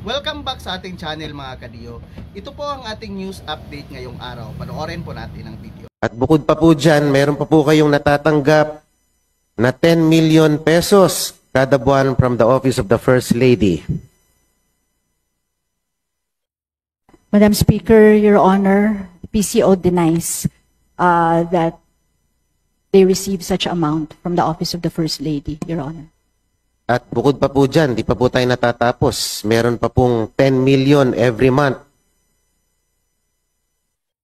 Welcome back sa ating channel mga kadiyo. Ito po ang ating news update ngayong araw. Panoorin po natin ang video. At bukod pa po dyan, meron pa po kayong natatanggap na 10 million pesos kada buwan from the Office of the First Lady. Madam Speaker, Your Honor, PCO denies that they receive such amount from the Office of the First Lady, Your Honor. At bukod pa po dyan, di pa po tayo natatapos. Meron pa pong 10 million every month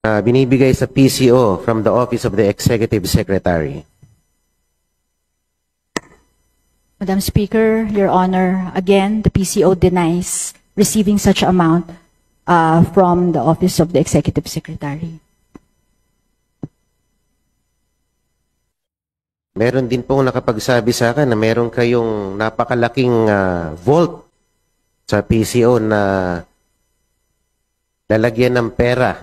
na binibigay sa PCO from the Office of the Executive Secretary. Madam Speaker, Your Honor, again, the PCO denies receiving such amount from the Office of the Executive Secretary. Meron din pong nakapagsabi sa akin na meron kayong napakalaking vault sa PCO na lalagyan ng pera.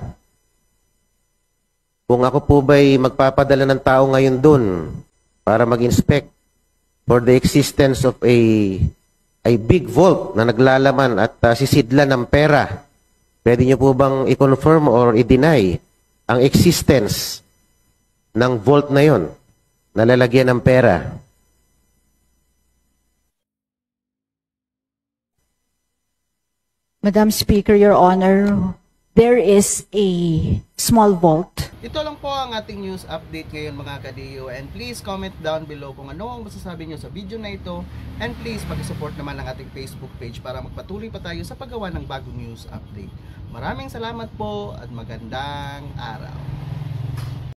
Kung ako po ba'y magpapadala ng tao ngayon dun para mag-inspect for the existence of a big vault na naglalaman at sisidlan ng pera, pwede niyo po bang i-confirm or i-deny ang existence ng vault na yon? Nalalagyan ng pera. Madam Speaker, Your Honor, there is a small vault. Ito lang po ang ating news update ngayon mga kadiyo. And please comment down below kung ano ang masasabi nyo sa video na ito. And please pag-support naman ang ating Facebook page para magpatuloy pa tayo sa paggawa ng bagong news update. Maraming salamat po at magandang araw.